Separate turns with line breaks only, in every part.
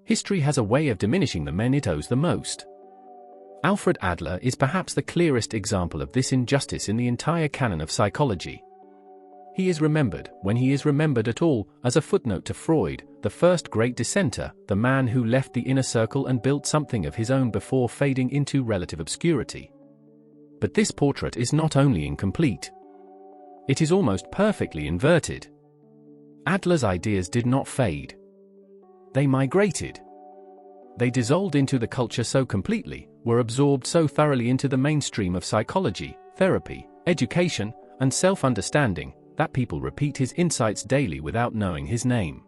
History has a way of diminishing the men it owes the most. Alfred Adler is perhaps the clearest example of this injustice in the entire canon of psychology. He is remembered, when he is remembered at all, as a footnote to Freud, the first great dissenter, the man who left the inner circle and built something of his own before fading into relative obscurity. But this portrait is not only incomplete. It is almost perfectly inverted. Adler's ideas did not fade. They migrated. They dissolved into the culture so completely, were absorbed so thoroughly into the mainstream of psychology, therapy, education, and self-understanding, that people repeat his insights daily without knowing his name.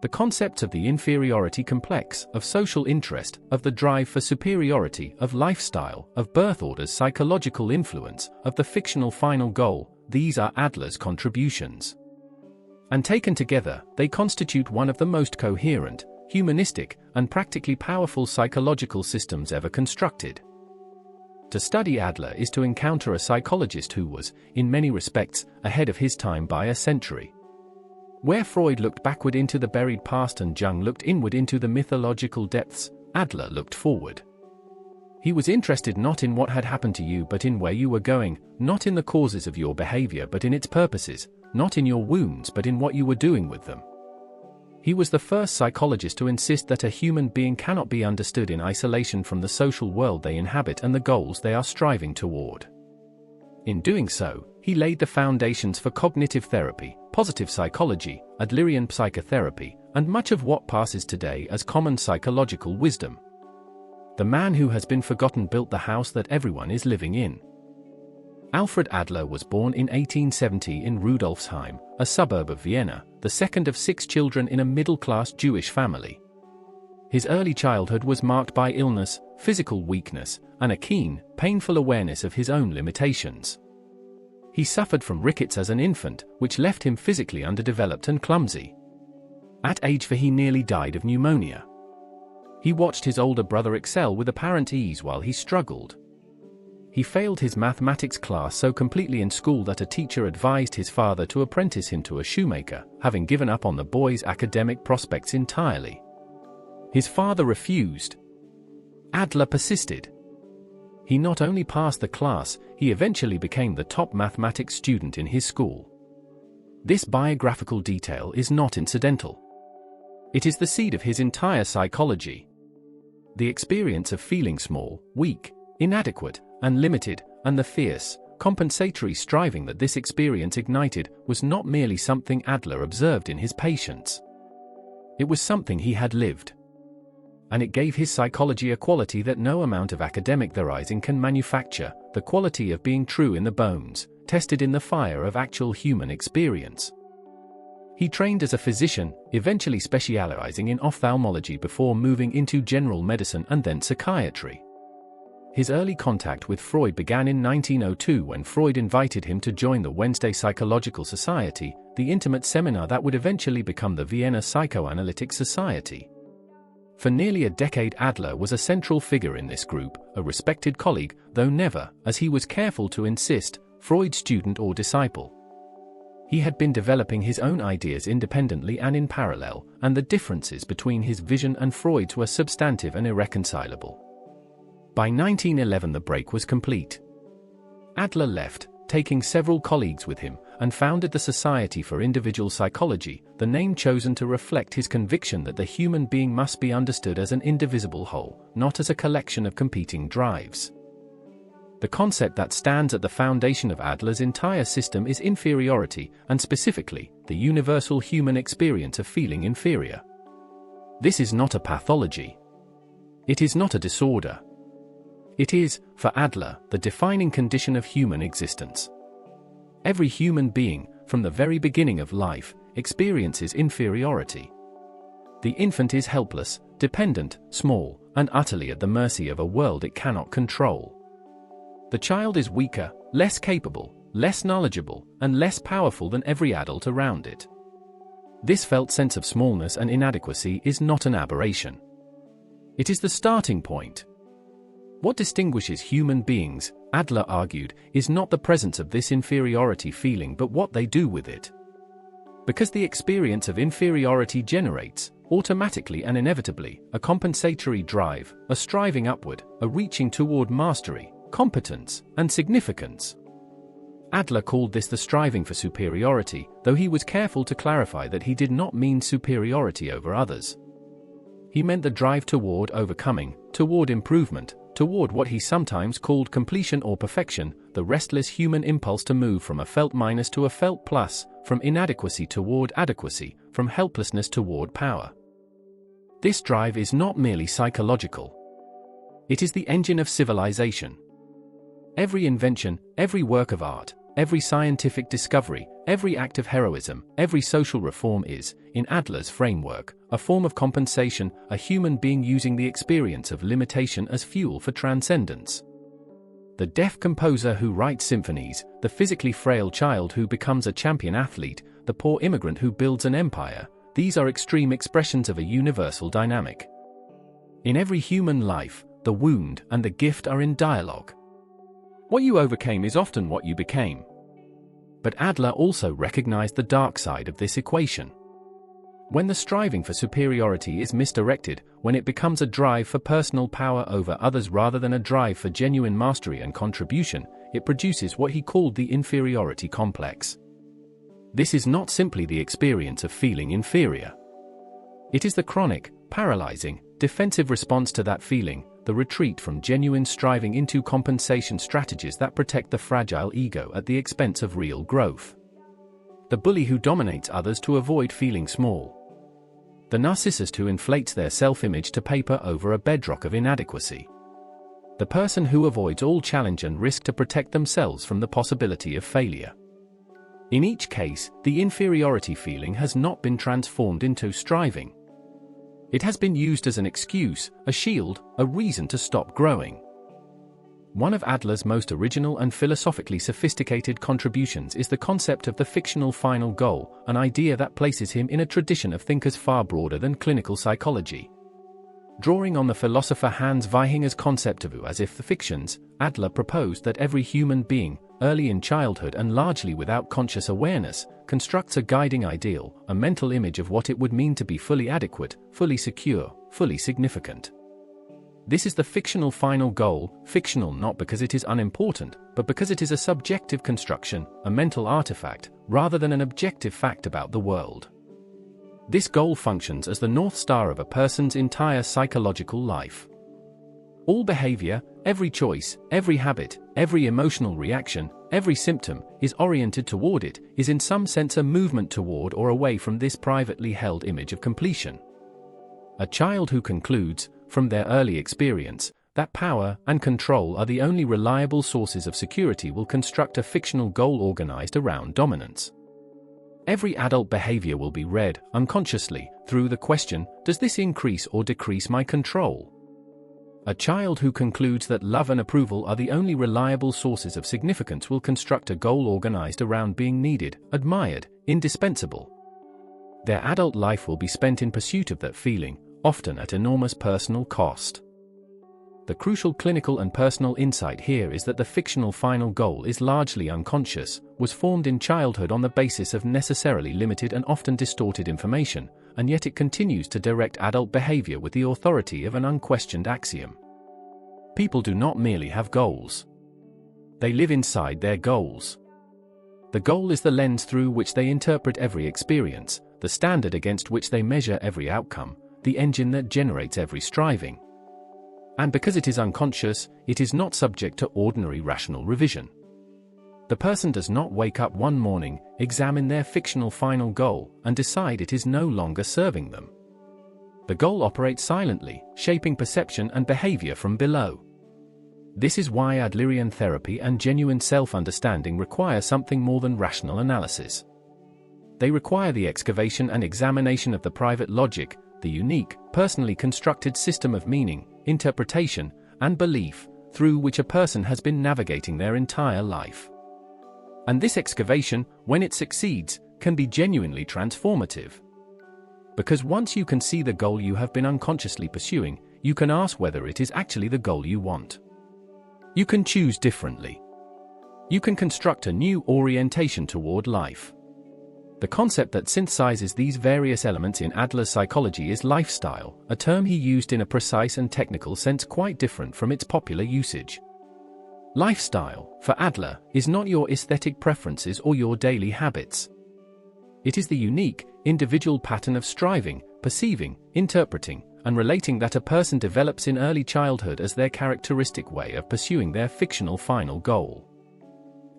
The concepts of the inferiority complex, of social interest, of the drive for superiority, of lifestyle, of birth order's psychological influence, of the fictional final goal, these are Adler's contributions. And taken together, they constitute one of the most coherent, humanistic, and practically powerful psychological systems ever constructed. To study Adler is to encounter a psychologist who was, in many respects, ahead of his time by a century. Where Freud looked backward into the buried past and Jung looked inward into the mythological depths, Adler looked forward. He was interested not in what had happened to you but in where you were going, not in the causes of your behavior but in its purposes, not in your wounds but in what you were doing with them. He was the first psychologist to insist that a human being cannot be understood in isolation from the social world they inhabit and the goals they are striving toward. In doing so, he laid the foundations for cognitive therapy, positive psychology, Adlerian psychotherapy, and much of what passes today as common psychological wisdom. The man who has been forgotten built the house that everyone is living in. Alfred Adler was born in 1870 in Rudolfsheim, a suburb of Vienna, the second of 6 children in a middle-class Jewish family. His early childhood was marked by illness, physical weakness, and a keen, painful awareness of his own limitations. He suffered from rickets as an infant, which left him physically underdeveloped and clumsy. At age 4 he nearly died of pneumonia. He watched his older brother excel with apparent ease while he struggled. He failed his mathematics class so completely in school that a teacher advised his father to apprentice him to a shoemaker, having given up on the boy's academic prospects entirely. His father refused. Adler persisted. He not only passed the class, he eventually became the top mathematics student in his school. This biographical detail is not incidental. It is the seed of his entire psychology. The experience of feeling small, weak, inadequate, and limited, and the fierce, compensatory striving that this experience ignited, was not merely something Adler observed in his patients. It was something he had lived. And it gave his psychology a quality that no amount of academic theorizing can manufacture, the quality of being true in the bones, tested in the fire of actual human experience. He trained as a physician, eventually specializing in ophthalmology before moving into general medicine and then psychiatry. His early contact with Freud began in 1902 when Freud invited him to join the Wednesday Psychological Society, the intimate seminar that would eventually become the Vienna Psychoanalytic Society. For nearly a decade Adler was a central figure in this group, a respected colleague, though never, as he was careful to insist, Freud's student or disciple. He had been developing his own ideas independently and in parallel, and the differences between his vision and Freud's were substantive and irreconcilable. By 1911 the break was complete. Adler left, taking several colleagues with him, and founded the Society for Individual Psychology, the name chosen to reflect his conviction that the human being must be understood as an indivisible whole, not as a collection of competing drives. The concept that stands at the foundation of Adler's entire system is inferiority, and specifically, the universal human experience of feeling inferior. This is not a pathology. It is not a disorder. It is, for Adler, the defining condition of human existence. Every human being, from the very beginning of life, experiences inferiority. The infant is helpless, dependent, small, and utterly at the mercy of a world it cannot control. The child is weaker, less capable, less knowledgeable, and less powerful than every adult around it. This felt sense of smallness and inadequacy is not an aberration. It is the starting point. What distinguishes human beings, Adler argued, is not the presence of this inferiority feeling but what they do with it. Because the experience of inferiority generates, automatically and inevitably, a compensatory drive, a striving upward, a reaching toward mastery, competence, and significance. Adler called this the striving for superiority, though he was careful to clarify that he did not mean superiority over others. He meant the drive toward overcoming, toward improvement, toward what he sometimes called completion or perfection, the restless human impulse to move from a felt minus to a felt plus, from inadequacy toward adequacy, from helplessness toward power. This drive is not merely psychological. It is the engine of civilization. Every invention, every work of art, every scientific discovery, every act of heroism, every social reform is, in Adler's framework, a form of compensation, a human being using the experience of limitation as fuel for transcendence. The deaf composer who writes symphonies, the physically frail child who becomes a champion athlete, the poor immigrant who builds an empire, these are extreme expressions of a universal dynamic. In every human life, the wound and the gift are in dialogue. What you overcame is often what you became. But Adler also recognized the dark side of this equation. When the striving for superiority is misdirected, when it becomes a drive for personal power over others rather than a drive for genuine mastery and contribution, it produces what he called the inferiority complex. This is not simply the experience of feeling inferior. It is the chronic, paralyzing, defensive response to that feeling, the retreat from genuine striving into compensation strategies that protect the fragile ego at the expense of real growth. The bully who dominates others to avoid feeling small. The narcissist who inflates their self-image to paper over a bedrock of inadequacy. The person who avoids all challenge and risk to protect themselves from the possibility of failure. In each case, the inferiority feeling has not been transformed into striving. It has been used as an excuse, a shield, a reason to stop growing. One of Adler's most original and philosophically sophisticated contributions is the concept of the fictional final goal, an idea that places him in a tradition of thinkers far broader than clinical psychology. Drawing on the philosopher Hans Weihinger's concept of as if the fictions, Adler proposed that every human being, early in childhood and largely without conscious awareness, constructs a guiding ideal, a mental image of what it would mean to be fully adequate, fully secure, fully significant. This is the fictional final goal, fictional not because it is unimportant, but because it is a subjective construction, a mental artifact, rather than an objective fact about the world. This goal functions as the North Star of a person's entire psychological life. All behavior, every choice, every habit, every emotional reaction, every symptom, is oriented toward it, is in some sense a movement toward or away from this privately held image of completion. A child who concludes, from their early experience, that power and control are the only reliable sources of security will construct a fictional goal organized around dominance. Every adult behavior will be read, unconsciously, through the question, does this increase or decrease my control? A child who concludes that love and approval are the only reliable sources of significance will construct a goal organized around being needed, admired, indispensable. Their adult life will be spent in pursuit of that feeling, often at enormous personal cost. The crucial clinical and personal insight here is that the fictional final goal is largely unconscious, was formed in childhood on the basis of necessarily limited and often distorted information, and yet it continues to direct adult behavior with the authority of an unquestioned axiom. People do not merely have goals. They live inside their goals. The goal is the lens through which they interpret every experience, the standard against which they measure every outcome, the engine that generates every striving. And because it is unconscious, it is not subject to ordinary rational revision. The person does not wake up one morning, examine their fictional final goal, and decide it is no longer serving them. The goal operates silently, shaping perception and behavior from below. This is why Adlerian therapy and genuine self-understanding require something more than rational analysis. They require the excavation and examination of the private logic, the unique, personally constructed system of meaning, interpretation, and belief, through which a person has been navigating their entire life. And this excavation, when it succeeds, can be genuinely transformative. Because once you can see the goal you have been unconsciously pursuing, you can ask whether it is actually the goal you want. You can choose differently. You can construct a new orientation toward life. The concept that synthesizes these various elements in Adler's psychology is lifestyle, a term he used in a precise and technical sense quite different from its popular usage. Lifestyle, for Adler, is not your aesthetic preferences or your daily habits. It is the unique, individual pattern of striving, perceiving, interpreting, and relating that a person develops in early childhood as their characteristic way of pursuing their fictional final goal.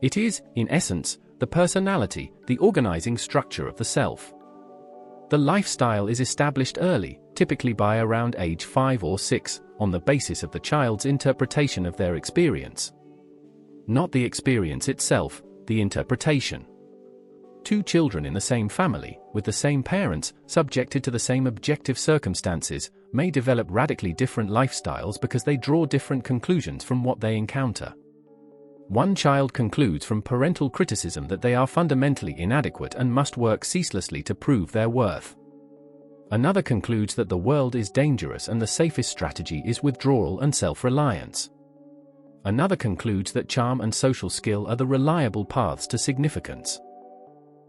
It is, in essence, the personality, the organizing structure of the self. The lifestyle is established early, typically by around age 5 or 6, on the basis of the child's interpretation of their experience. Not the experience itself, the interpretation. Two children in the same family, with the same parents, subjected to the same objective circumstances, may develop radically different lifestyles because they draw different conclusions from what they encounter. One child concludes from parental criticism that they are fundamentally inadequate and must work ceaselessly to prove their worth. Another concludes that the world is dangerous and the safest strategy is withdrawal and self-reliance. Another concludes that charm and social skill are the reliable paths to significance.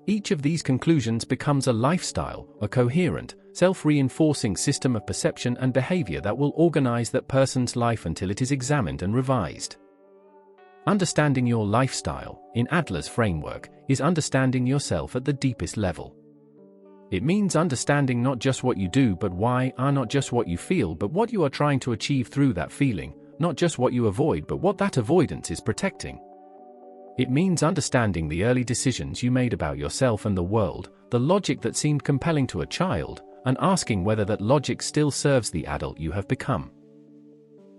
Each of these conclusions becomes a lifestyle, a coherent, self-reinforcing system of perception and behavior that will organize that person's life until it is examined and revised. Understanding your lifestyle, in Adler's framework, is understanding yourself at the deepest level. It means understanding not just what you do but why, not just what you feel but what you are trying to achieve through that feeling, not just what you avoid but what that avoidance is protecting. It means understanding the early decisions you made about yourself and the world, the logic that seemed compelling to a child, and asking whether that logic still serves the adult you have become.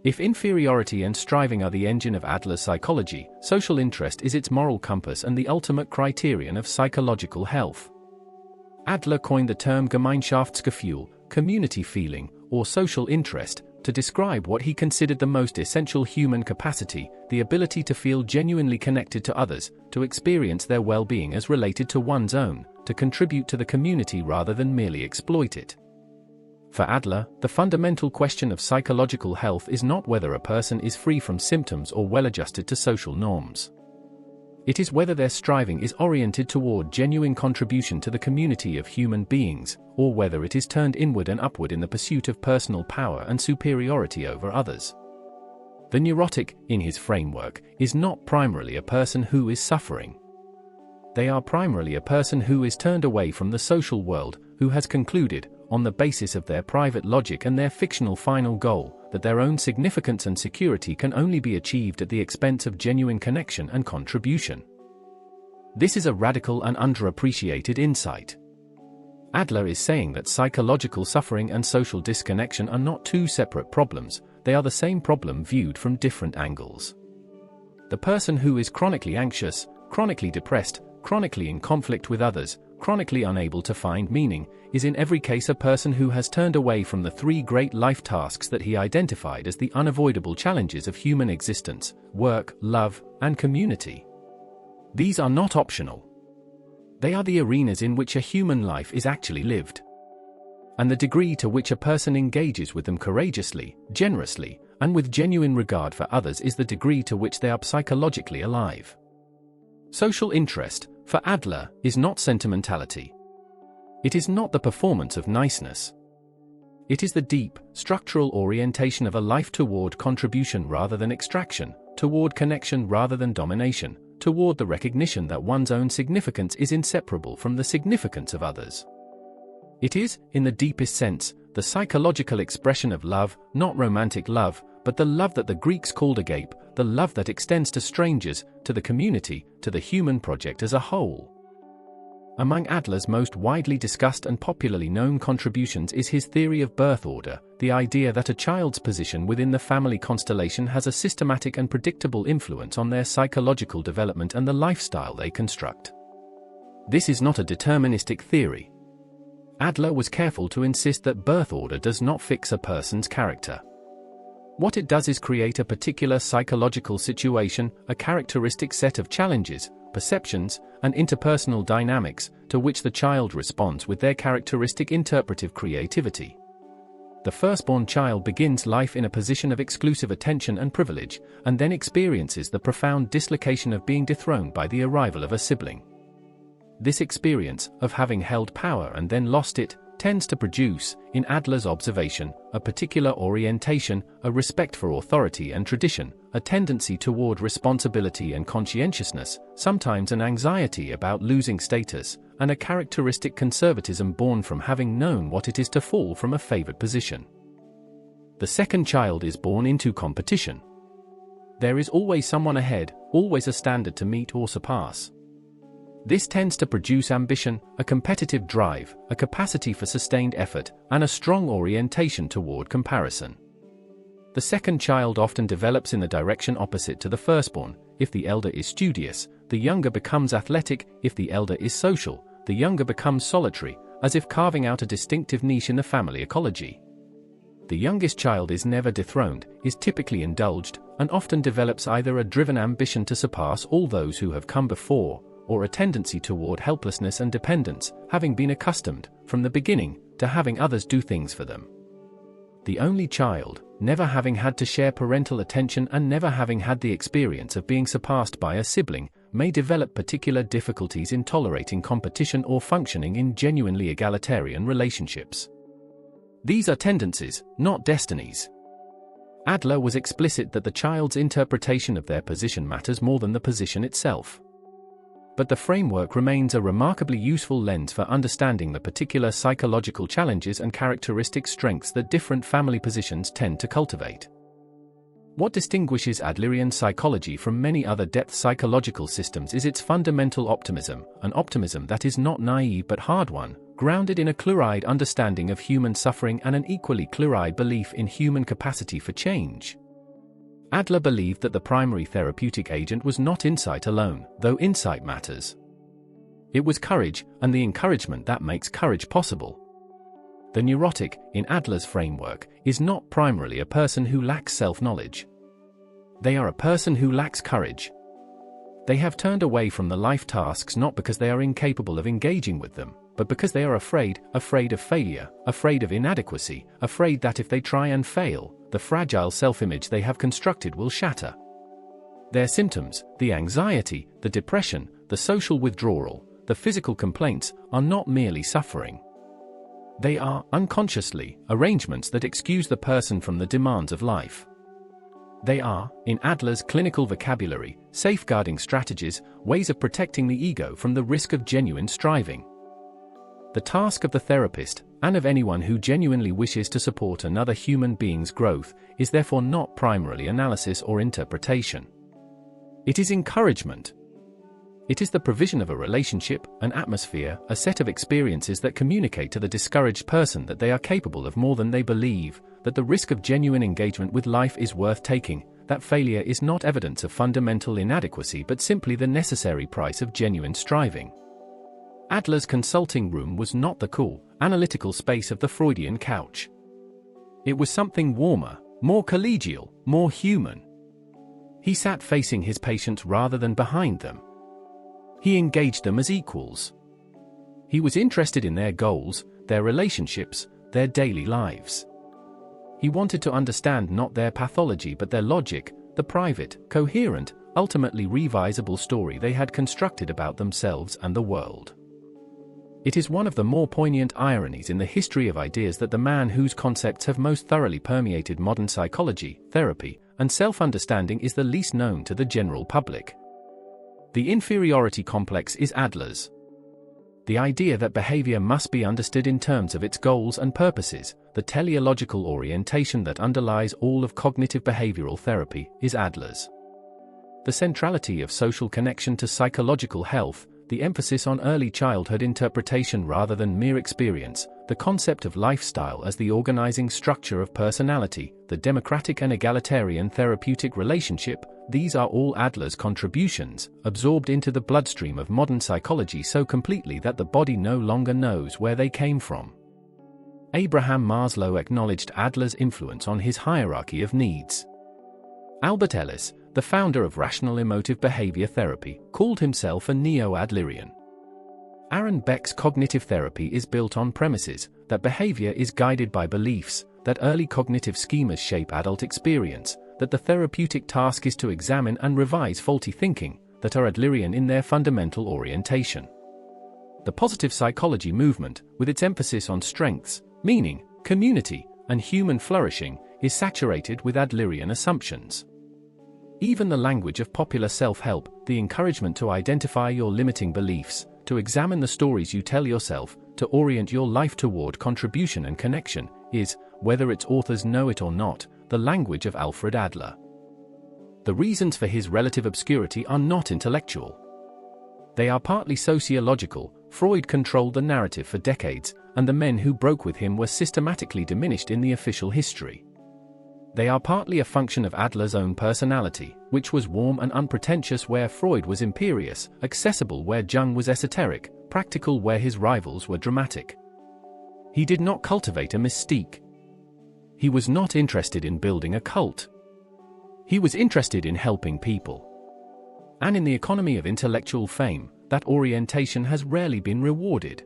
If inferiority and striving are the engine of Adler's psychology, social interest is its moral compass and the ultimate criterion of psychological health. Adler coined the term Gemeinschaftsgefühl, community feeling, or social interest, to describe what he considered the most essential human capacity, the ability to feel genuinely connected to others, to experience their well-being as related to one's own, to contribute to the community rather than merely exploit it. For Adler, the fundamental question of psychological health is not whether a person is free from symptoms or well-adjusted to social norms. It is whether their striving is oriented toward genuine contribution to the community of human beings, or whether it is turned inward and upward in the pursuit of personal power and superiority over others. The neurotic, in his framework, is not primarily a person who is suffering. They are primarily a person who is turned away from the social world, who has concluded, on the basis of their private logic and their fictional final goal, that their own significance and security can only be achieved at the expense of genuine connection and contribution. This is a radical and underappreciated insight. Adler is saying that psychological suffering and social disconnection are not two separate problems, they are the same problem viewed from different angles. The person who is chronically anxious, chronically depressed, chronically in conflict with others, chronically unable to find meaning, is in every case a person who has turned away from the three great life tasks that he identified as the unavoidable challenges of human existence: work, love, and community. These are not optional. They are the arenas in which a human life is actually lived. And the degree to which a person engages with them courageously, generously, and with genuine regard for others is the degree to which they are psychologically alive. Social interest, for Adler, is not sentimentality. It is not the performance of niceness. It is the deep, structural orientation of a life toward contribution rather than extraction, toward connection rather than domination, toward the recognition that one's own significance is inseparable from the significance of others. It is, in the deepest sense, the psychological expression of love, not romantic love, but the love that the Greeks called agape, the love that extends to strangers, to the community, to the human project as a whole. Among Adler's most widely discussed and popularly known contributions is his theory of birth order, the idea that a child's position within the family constellation has a systematic and predictable influence on their psychological development and the lifestyle they construct. This is not a deterministic theory. Adler was careful to insist that birth order does not fix a person's character. What it does is create a particular psychological situation, a characteristic set of challenges, perceptions, and interpersonal dynamics, to which the child responds with their characteristic interpretive creativity. The firstborn child begins life in a position of exclusive attention and privilege, and then experiences the profound dislocation of being dethroned by the arrival of a sibling. This experience of having held power and then lost it tends to produce, in Adler's observation, a particular orientation, a respect for authority and tradition, a tendency toward responsibility and conscientiousness, sometimes an anxiety about losing status, and a characteristic conservatism born from having known what it is to fall from a favored position. The second child is born into competition. There is always someone ahead, always a standard to meet or surpass. This tends to produce ambition, a competitive drive, a capacity for sustained effort, and a strong orientation toward comparison. The second child often develops in the direction opposite to the firstborn. If the elder is studious, the younger becomes athletic. If the elder is social, the younger becomes solitary, as if carving out a distinctive niche in the family ecology. The youngest child is never dethroned, is typically indulged, and often develops either a driven ambition to surpass all those who have come before, or a tendency toward helplessness and dependence, having been accustomed, from the beginning, to having others do things for them. The only child, never having had to share parental attention and never having had the experience of being surpassed by a sibling, may develop particular difficulties in tolerating competition or functioning in genuinely egalitarian relationships. These are tendencies, not destinies. Adler was explicit that the child's interpretation of their position matters more than the position itself. But the framework remains a remarkably useful lens for understanding the particular psychological challenges and characteristic strengths that different family positions tend to cultivate. What distinguishes Adlerian psychology from many other depth psychological systems is its fundamental optimism, an optimism that is not naive but hard one, grounded in a clear-eyed understanding of human suffering and an equally clear-eyed belief in human capacity for change. Adler believed that the primary therapeutic agent was not insight alone, though insight matters. It was courage, and the encouragement that makes courage possible. The neurotic, in Adler's framework, is not primarily a person who lacks self-knowledge. They are a person who lacks courage. They have turned away from the life tasks not because they are incapable of engaging with them, but because they are afraid of failure, afraid of inadequacy, afraid that if they try and fail, the fragile self-image they have constructed will shatter. Their symptoms, the anxiety, the depression, the social withdrawal, the physical complaints, are not merely suffering. They are, unconsciously, arrangements that excuse the person from the demands of life. They are, in Adler's clinical vocabulary, safeguarding strategies, ways of protecting the ego from the risk of genuine striving. The task of the therapist, and of anyone who genuinely wishes to support another human being's growth, is therefore not primarily analysis or interpretation. It is encouragement. It is the provision of a relationship, an atmosphere, a set of experiences that communicate to the discouraged person that they are capable of more than they believe, that the risk of genuine engagement with life is worth taking, that failure is not evidence of fundamental inadequacy but simply the necessary price of genuine striving. Adler's consulting room was not the cool, analytical space of the Freudian couch. It was something warmer, more collegial, more human. He sat facing his patients rather than behind them. He engaged them as equals. He was interested in their goals, their relationships, their daily lives. He wanted to understand not their pathology but their logic, the private, coherent, ultimately revisable story they had constructed about themselves and the world. It is one of the more poignant ironies in the history of ideas that the man whose concepts have most thoroughly permeated modern psychology, therapy, and self-understanding is the least known to the general public. The inferiority complex is Adler's. The idea that behavior must be understood in terms of its goals and purposes, the teleological orientation that underlies all of cognitive behavioral therapy, is Adler's. The centrality of social connection to psychological health, the emphasis on early childhood interpretation rather than mere experience, the concept of lifestyle as the organizing structure of personality, the democratic and egalitarian therapeutic relationship, these are all Adler's contributions, absorbed into the bloodstream of modern psychology so completely that the body no longer knows where they came from. Abraham Maslow acknowledged Adler's influence on his hierarchy of needs. Albert Ellis, the founder of rational emotive behavior therapy, called himself a neo-Adlerian. Aaron Beck's cognitive therapy is built on premises that behavior is guided by beliefs, that early cognitive schemas shape adult experience, that the therapeutic task is to examine and revise faulty thinking, that are Adlerian in their fundamental orientation. The positive psychology movement, with its emphasis on strengths, meaning, community, and human flourishing, is saturated with Adlerian assumptions. Even the language of popular self-help, the encouragement to identify your limiting beliefs, to examine the stories you tell yourself, to orient your life toward contribution and connection, is, whether its authors know it or not, the language of Alfred Adler. The reasons for his relative obscurity are not intellectual. They are partly sociological. Freud controlled the narrative for decades, and the men who broke with him were systematically diminished in the official history. They are partly a function of Adler's own personality, which was warm and unpretentious where Freud was imperious, accessible where Jung was esoteric, practical where his rivals were dramatic. He did not cultivate a mystique. He was not interested in building a cult. He was interested in helping people. And in the economy of intellectual fame, that orientation has rarely been rewarded.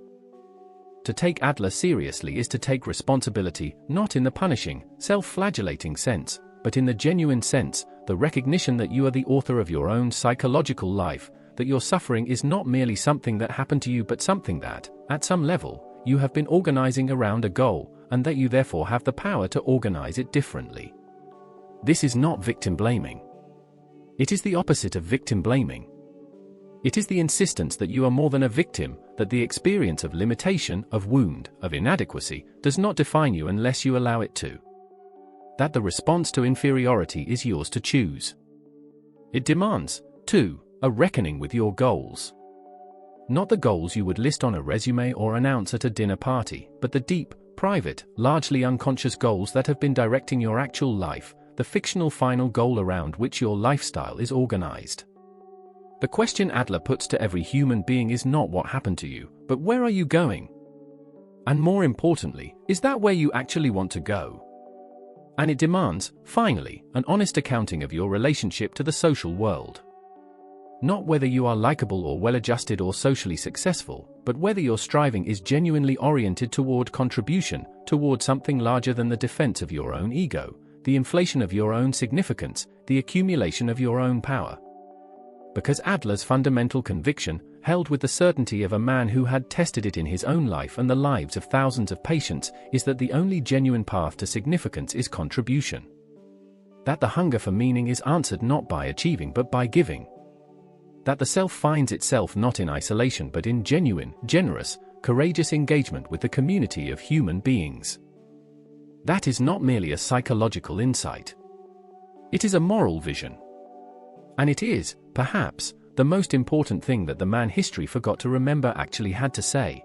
To take Adler seriously is to take responsibility, not in the punishing, self-flagellating sense, but in the genuine sense, the recognition that you are the author of your own psychological life, that your suffering is not merely something that happened to you but something that, at some level, you have been organizing around a goal, and that you therefore have the power to organize it differently. This is not victim blaming. It is the opposite of victim blaming. It is the insistence that you are more than a victim, that the experience of limitation, of wound, of inadequacy, does not define you unless you allow it to. That the response to inferiority is yours to choose. It demands, too, a reckoning with your goals. Not the goals you would list on a resume or announce at a dinner party, but the deep, private, largely unconscious goals that have been directing your actual life, the fictional final goal around which your lifestyle is organized. The question Adler puts to every human being is not what happened to you, but where are you going? And more importantly, is that where you actually want to go? And it demands, finally, an honest accounting of your relationship to the social world. Not whether you are likable or well-adjusted or socially successful, but whether your striving is genuinely oriented toward contribution, toward something larger than the defense of your own ego, the inflation of your own significance, the accumulation of your own power. Because Adler's fundamental conviction, held with the certainty of a man who had tested it in his own life and the lives of thousands of patients, is that the only genuine path to significance is contribution. That the hunger for meaning is answered not by achieving but by giving. That the self finds itself not in isolation but in genuine, generous, courageous engagement with the community of human beings. That is not merely a psychological insight. It is a moral vision. And it is, perhaps, the most important thing that the man history forgot to remember actually had to say.